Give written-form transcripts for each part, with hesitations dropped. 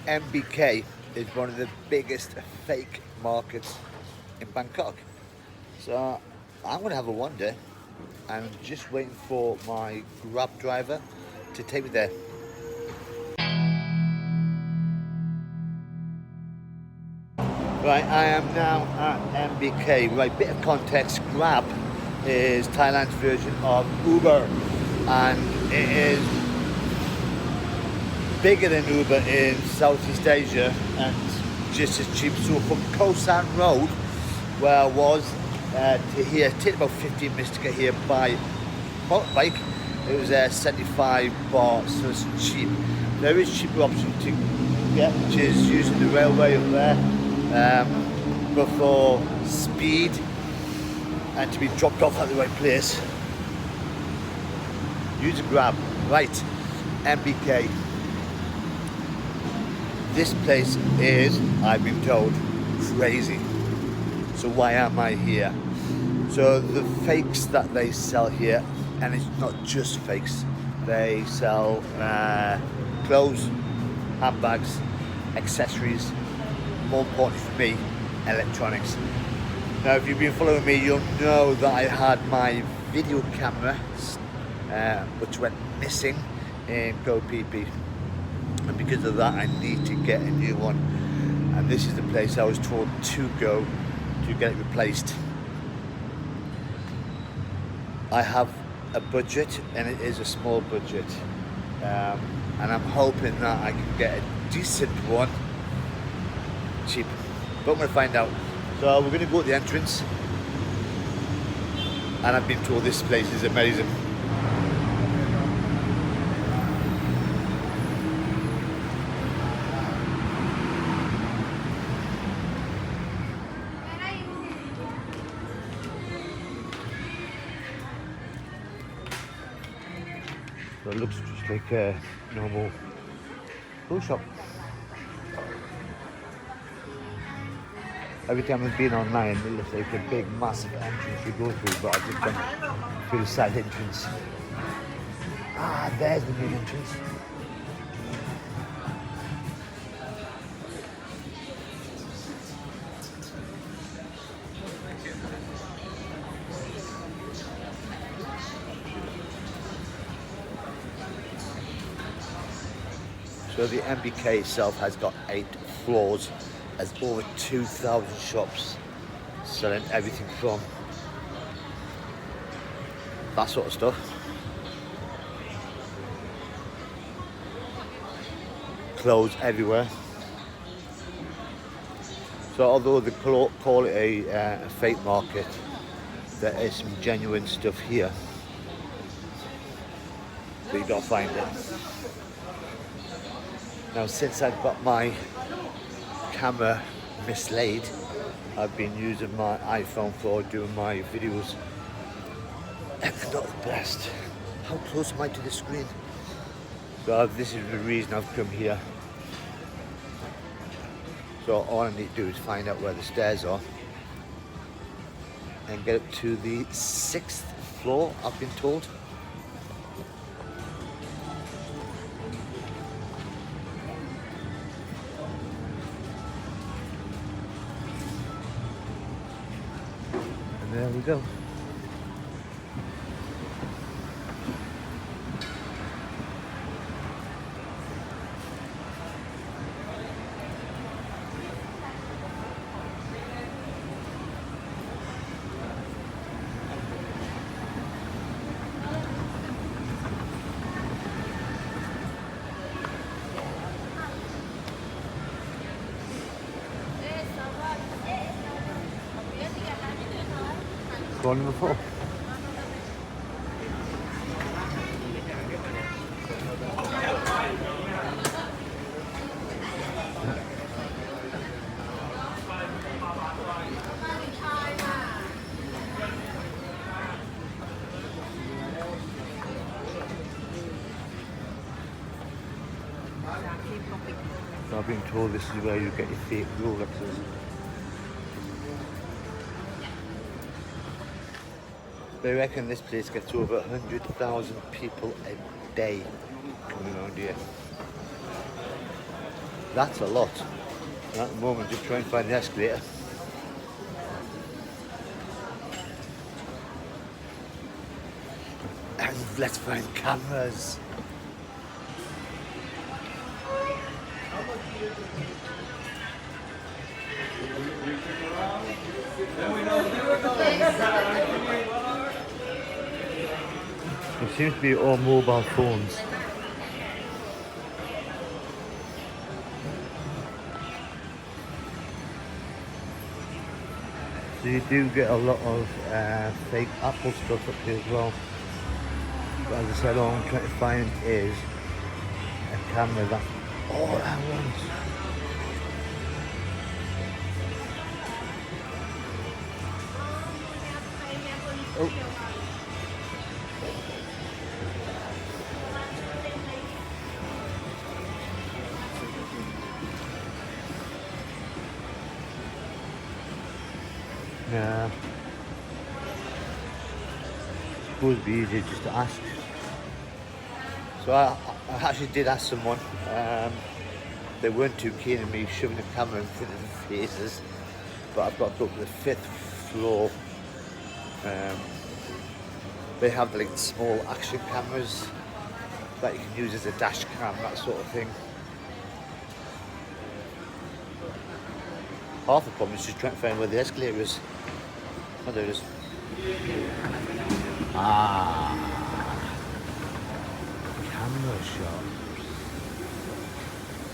MBK is one of the biggest fake markets in Bangkok. So I'm going to have a wander and I'm just waiting for my Grab driver to take me there. Right, I am now at MBK. Right, bit of context, Grab is Thailand's version of Uber and it is bigger than Uber in Southeast Asia and just as cheap. So from Koh San Road, where I was, to here, it took about 15 minutes to get here by motorbike. It was 75 baht, so it's cheap. There is cheaper option to get, which is using the railway up there, but for speed and to be dropped off at the right place, use a Grab. Right, MBK. This place is, I've been told, crazy. So why am I here? So the fakes that they sell here, and it's not just fakes, they sell clothes, handbags, accessories, more importantly for me, electronics. Now if you've been following me, you'll know that I had my video camera which went missing in Koh Phi Phi, and because of that I need to get a new one, and this is the place I was told to go to get it replaced. I have a budget and it is a small budget, and I'm hoping that I can get a decent one cheap, but I'm going to find out. So we're going to go at the entrance, and I've been told this place is amazing. So it looks just like a normal clothes shop. Every time I've been online, it looks like a big, massive entrance you go through, but I've just gone through the side entrance. Ah, there's the main entrance. So the MBK itself has got 8 floors, has over 2,000 shops selling everything from that sort of stuff. Clothes everywhere. So although they call it a fake market, there is some genuine stuff here, but you don't find it. Now since I've got my camera mislaid, I've been using my iPhone for doing my videos, and they're not the best. How close am I to the screen? So this is the reason I've come here. So all I need to do is find out where the stairs are and get up to the 6th floor, I've been told. There we go. Floor number 4. So I've been told this is where you get your fake Rolexes. They reckon this place gets over 100,000 people a day coming around here. That's a lot. And at the moment, just trying to find the escalator. And let's find cameras. It seems to be all mobile phones. So you do get a lot of fake Apple stuff up here as well. But as I said, all I'm trying to find is a camera that's all I want. Oh. Yeah. Suppose it'd be easier just to ask. So I actually did ask someone. They weren't too keen on me shoving a camera in front of their faces, but I've got to go up to the 5th floor. They have like small action cameras that you can use as a dash cam, that sort of thing. Half the problem is just trying to find where the escalator is. Oh, there it is. Camera shop.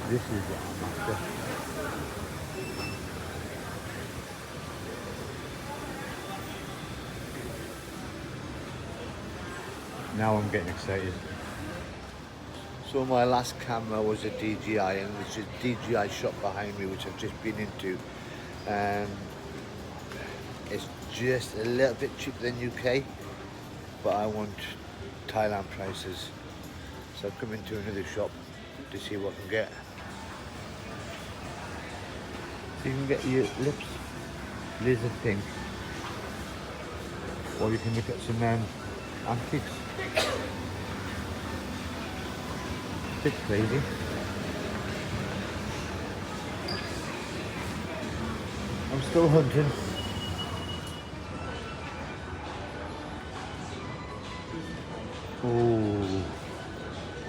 This is what I'm after. Now I'm getting excited. So my last camera was a DJI, and there's a DJI shop behind me which I've just been into. It's just a little bit cheaper than UK, but I want Thailand prices. So I've come into another shop to see what I can get. So you can get your lips laser pink, or you can look at some antiques. Bit crazy. I'm still hunting. Oh,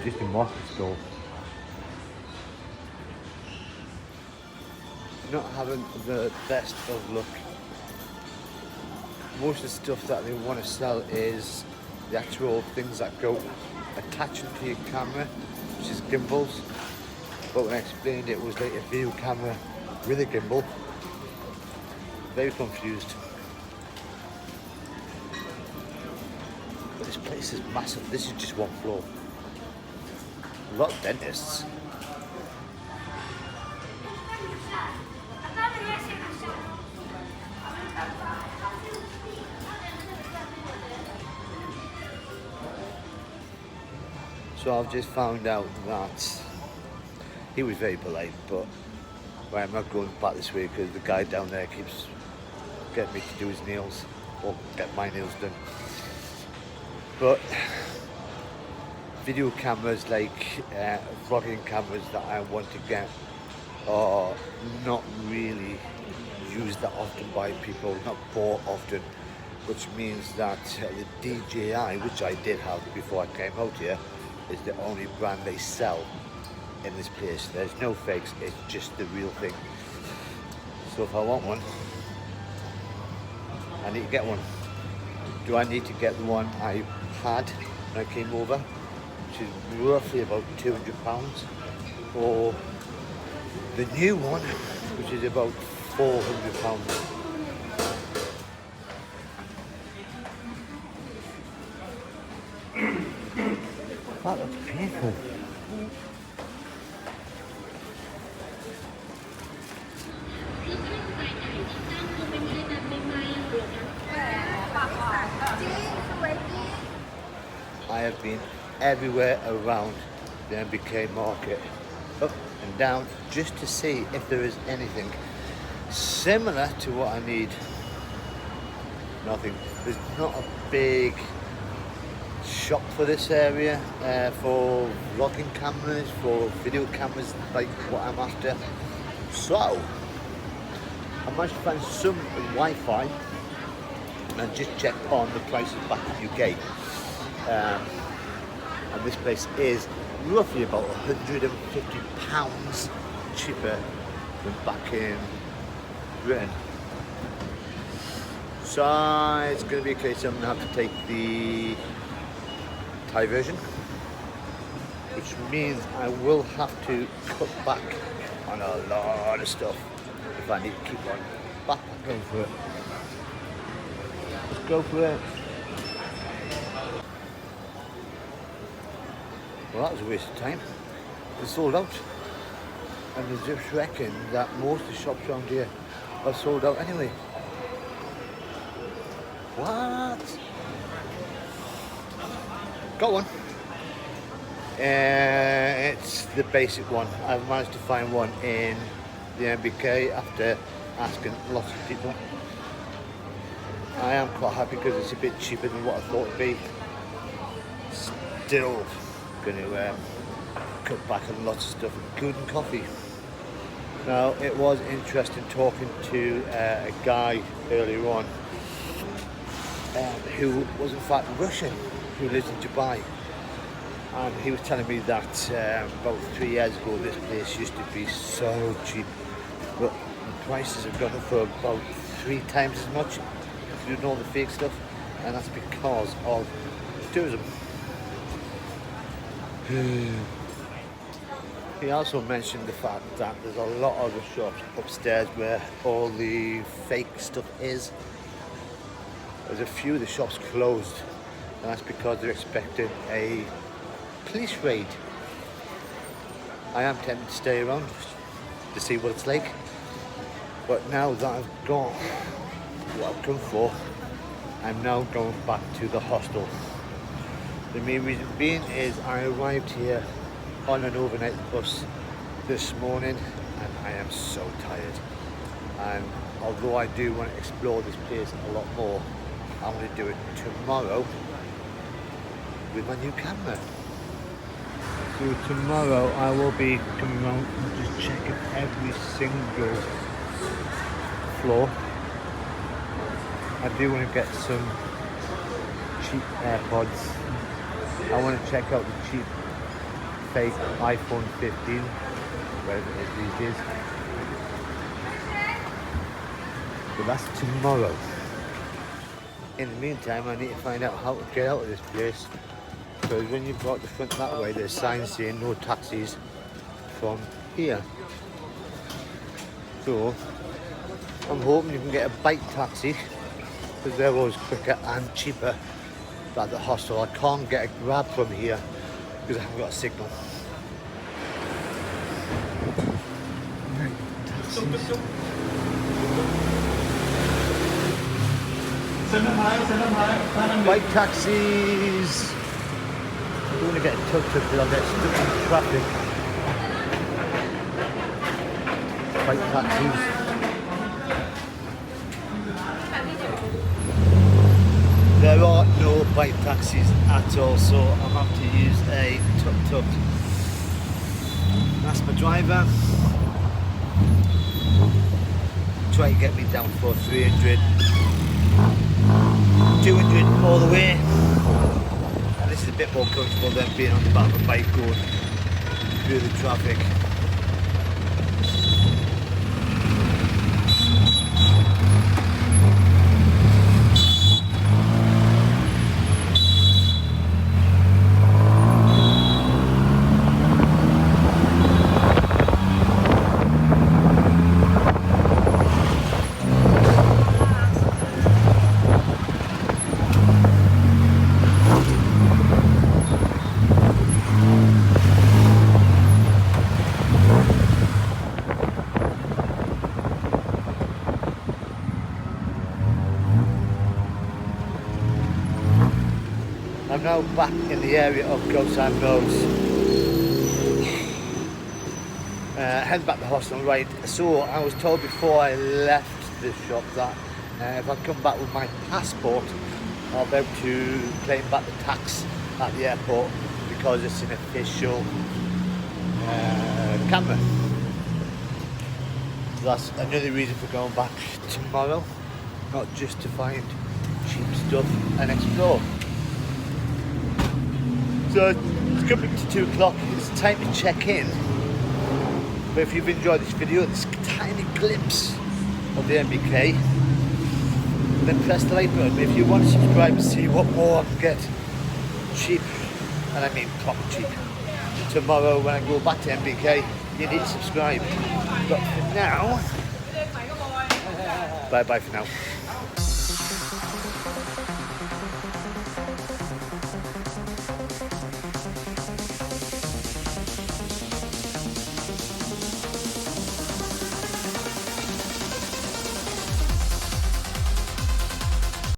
just a market stall. Not having the best of luck. Most of the stuff that they want to sell is the actual things that go attaching to your camera, which is gimbals. But when I explained it was like a video camera with a gimbal, very confused. But this place is massive. This is just one floor. A lot of dentists. So I've just found out that he was very polite, but I'm not going back this way because the guy down there keeps getting me to do his nails or get my nails done. But video cameras like vlogging cameras that I want to get are not really used that often by people, not bought often, which means that the DJI, which I did have before I came out here, is the only brand they sell in this place. There's no fakes, it's just the real thing. So if I want one, I need to get one. Do I need to get the one I had when I came over, which is roughly about £200, or the new one, which is about £400? That looks painful. I have been everywhere around the MBK market, up and down, just to see if there is anything similar to what I need. Nothing. There's not a big shop for this area, for vlogging cameras, for video cameras, like what I'm after. So I managed to find some Wi-Fi and just check on the prices back in UK. And this place is roughly about £150 cheaper than back in Britain. So it's going to be a case I'm going to have to take the Thai version, which means I will have to cut back on a lot of stuff if I need to keep on backpacking for it. Let's go for it. Well, that was a waste of time. It's sold out. And they just reckon that most of the shops around here are sold out anyway. What? Got one. It's the basic one. I've managed to find one in the MBK after asking lots of people. I am quite happy because it's a bit cheaper than what I thought it'd be. Still going to cut back on lots of stuff, including coffee. Now, it was interesting talking to a guy earlier on who was in fact Russian, who lives in Dubai, and he was telling me that about 3 years ago this place used to be so cheap, but the prices have gone up for about 3 times as much, including all the fake stuff, and that's because of tourism. He also mentioned the fact that there's a lot of the shops upstairs where all the fake stuff is. There's a few of the shops closed, and that's because they're expecting a police raid. I am tempted to stay around to see what it's like, but now that I've got what I've come for, I'm now going back to the hostel. The main reason being is I arrived here on an overnight bus this morning and I am so tired, and although I do want to explore this place a lot more, I'm going to do it tomorrow with my new camera. So tomorrow I will be coming around and just checking every single floor. I do want to get some cheap AirPods. I want to check out the cheap fake iPhone 15, whatever it is these days. But that's tomorrow. In the meantime, I need to find out how to get out of this place, because when you go out the front that way, there's signs saying no taxis from here. So I'm hoping you can get a bike taxi, because they're always quicker and cheaper than the hostel. I can't get a grab from here because I haven't got a signal. Bike taxis. I don't want to get a tuk-tuk because I'll get stuck in traffic. Bike taxis. There are no bike taxis at all, so I'm going to have to use a tuk-tuk. That's my driver. Try to get me down for 300, 200 all the way. And this is a bit more comfortable than being on the back of a bike going through the traffic. I'm now back in the area of Koh Phi Phi. Heading back to the hostel, right. So I was told before I left this shop that if I come back with my passport, I'll be able to claim back the tax at the airport because it's an official camera. So that's another reason for going back tomorrow, not just to find cheap stuff and explore. So it's coming to 2 o'clock, it's time to check in. But if you've enjoyed this video, this tiny glimpse of the MBK, then press the like button. If you want to subscribe and see what more I can get cheap, and I mean proper cheap, tomorrow when I go back to MBK, you need to subscribe. But for now, bye bye for now.